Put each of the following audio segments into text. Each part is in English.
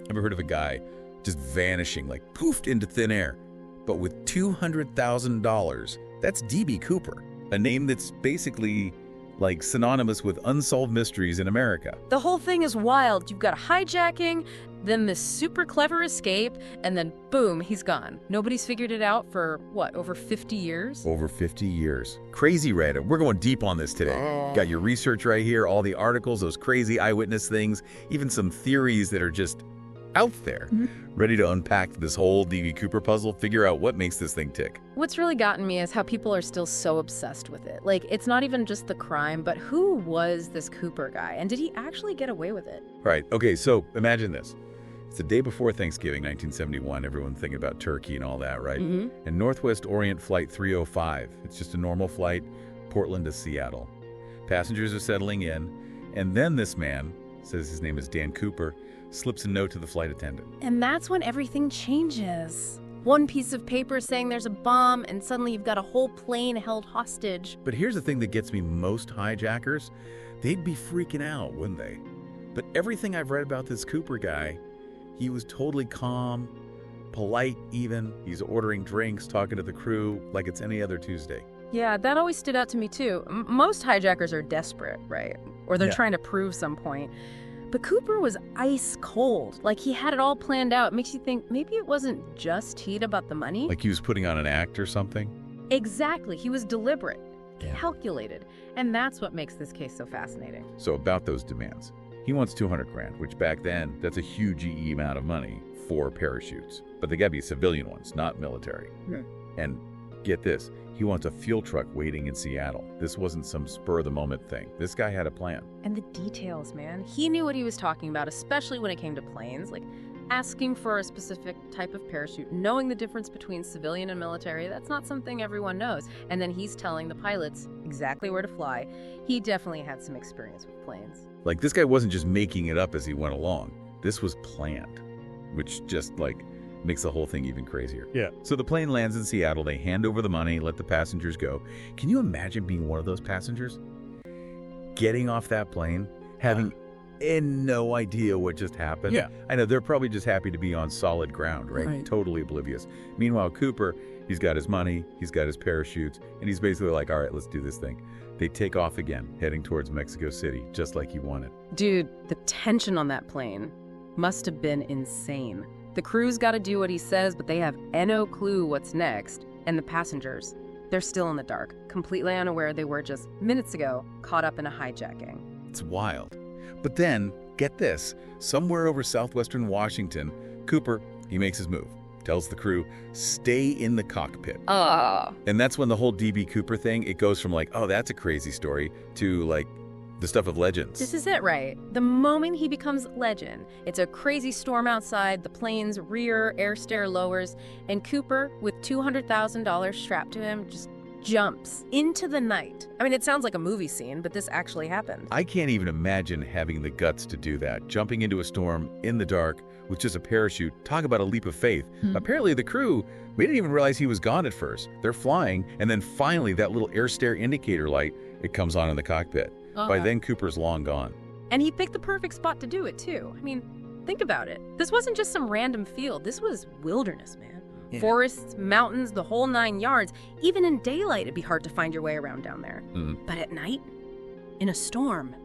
Ever heard of a guy just vanishing, like poofed into thin air? But with $200,000, that's D.B. Cooper, a name that's basically like synonymous with unsolved mysteries in America. The whole thing is wild. You've got a hijacking, then this super clever escape, and then boom, he's gone. Nobody's figured it out for, what, over 50 years? Over 50 years. Crazy Reddit. We're going deep on this today. Got your research right here, all the articles, those crazy eyewitness things, even some theories that are just out there, ready to unpack this whole D.B. Cooper puzzle, figure out what makes this thing tick. What's really gotten me is how people are still so obsessed with it. Like, it's not even just the crime, but who was this Cooper guy? And did he actually get away with it? Right. Okay, so imagine this. It's the day before Thanksgiving, 1971. Everyone thinking about turkey and all that, right? And Northwest Orient Flight 305. It's just a normal flight, Portland to Seattle. Passengers are settling in, and then this man, says his name is Dan Cooper, slips a note to the flight attendant. And that's when everything changes. One piece of paper saying there's a bomb, and suddenly you've got a whole plane held hostage. But here's the thing that gets me: most hijackers, they'd be freaking out, wouldn't they? But everything I've read about this Cooper guy, he was totally calm, polite even. He's ordering drinks, talking to the crew like it's any other Tuesday. Yeah, that always stood out to me too. Most hijackers are desperate, right? Or they're trying to prove some point. But Cooper was ice cold. Like, he had it all planned out. It makes you think maybe it wasn't just heat about the money. Like he was putting on an act or something? Exactly. He was deliberate, calculated. And that's what makes this case so fascinating. So about those demands. He wants 200 grand, which back then, that's a huge EE amount of money for parachutes. But they gotta be civilian ones, not military. And get this, he wants a fuel truck waiting in Seattle. This wasn't some spur-of-the-moment thing. This guy had a plan. And the details, man. He knew what he was talking about, especially when it came to planes. Like, asking for a specific type of parachute, knowing the difference between civilian and military, that's not something everyone knows. And then he's telling the pilots exactly where to fly. He definitely had some experience with planes. Like, this guy wasn't just making it up as he went along. This was planned, which just, like, makes the whole thing even crazier. Yeah. So the plane lands in Seattle. They hand over the money, let the passengers go. Can you imagine being one of those passengers? Getting off that plane, having no idea what just happened. Yeah. I know, they're probably just happy to be on solid ground, right? Totally oblivious. Meanwhile, Cooper, he's got his money, he's got his parachutes, and he's basically like, all right, let's do this thing. They take off again, heading towards Mexico City, just like he wanted. Dude, the tension on that plane must have been insane. The crew's got to do what he says, but they have no clue what's next. And the passengers, they're still in the dark, completely unaware they were just minutes ago caught up in a hijacking. It's wild. But then, get this, somewhere over southwestern Washington, Cooper, he makes his move. Tells the crew, stay in the cockpit. And that's when the whole D.B. Cooper thing, it goes from like, oh, that's a crazy story, to like the stuff of legends. This is it, right? The moment he becomes legend, it's a crazy storm outside, the plane's rear air stair lowers, and Cooper, with $200,000 strapped to him, just jumps into the night. I mean, it sounds like a movie scene, but this actually happened. I can't even imagine having the guts to do that. Jumping into a storm in the dark with just a parachute. Talk about a leap of faith. Apparently the crew, we didn't even realize he was gone at first. They're flying, and then finally that little air stair indicator light, it comes on in the cockpit. By then, Cooper's long gone. And he picked the perfect spot to do it, too. I mean, think about it. This wasn't just some random field. This was wilderness, man. Forests, mountains, the whole 9 yards. Even in daylight, it'd be hard to find your way around down there. But at night, in a storm,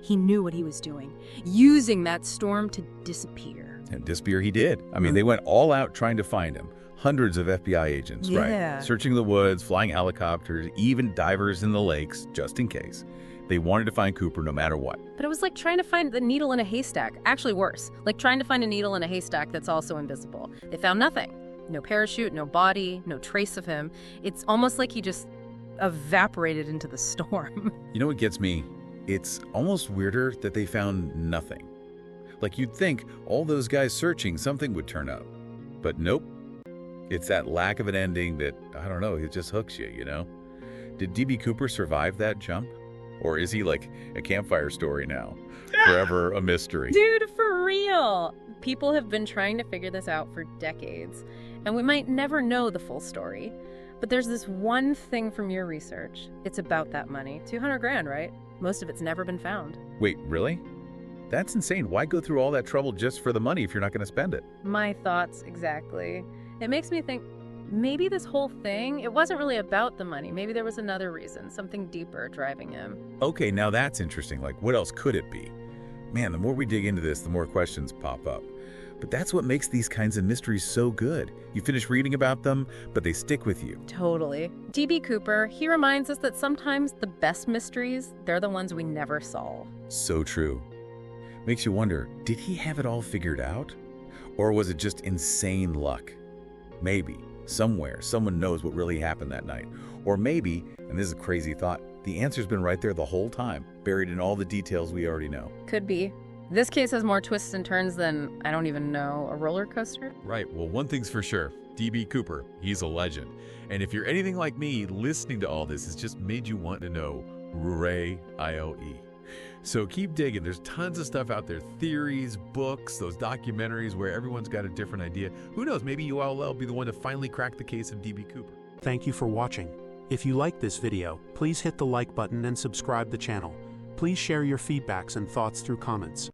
he knew what he was doing, using that storm to disappear. And disappear he did. I mean, they went all out trying to find him. Hundreds of FBI agents, right? Searching the woods, flying helicopters, even divers in the lakes, just in case. They wanted to find Cooper no matter what. But it was like trying to find the needle in a haystack. Actually worse, like trying to find a needle in a haystack that's also invisible. They found nothing. No parachute, no body, no trace of him. It's almost like he just evaporated into the storm. You know what gets me? It's almost weirder that they found nothing. Like, you'd think all those guys searching, something would turn up. But nope. It's that lack of an ending that, I don't know, it just hooks you, you know? Did D.B. Cooper survive that jump? Or is he like a campfire story now? Forever a mystery. Dude, for real. People have been trying to figure this out for decades. And we might never know the full story. But there's this one thing from your research. It's about that money. 200 grand, right? Most of it's never been found. Wait, really? That's insane. Why go through all that trouble just for the money if you're not going to spend it? My thoughts exactly. It makes me think maybe this whole thing, it wasn't really about the money. Maybe there was another reason, something deeper driving him. Okay, now that's interesting. Like, what else could it be? Man, the more we dig into this, the more questions pop up. But that's what makes these kinds of mysteries so good. You finish reading about them, but they stick with you. Totally. D.B. Cooper, he reminds us that sometimes the best mysteries, they're the ones we never solve. So true. Makes you wonder, did he have it all figured out? Or was it just insane luck? Maybe, somewhere, someone knows what really happened that night. Or maybe, and this is a crazy thought, the answer's been right there the whole time, buried in all the details we already know. Could be. This case has more twists and turns than, I don't even know, a roller coaster? Right, well, one thing's for sure. D.B. Cooper, he's a legend. And if you're anything like me, listening to all this has just made you want to know Ray IOE. So keep digging. There's tons of stuff out there. Theories, books, those documentaries where everyone's got a different idea. Who knows, maybe you all will be the one to finally crack the case of D.B. Cooper. Thank you for watching. If you like this video, please hit the like button and subscribe the channel. Please share your feedbacks and thoughts through comments.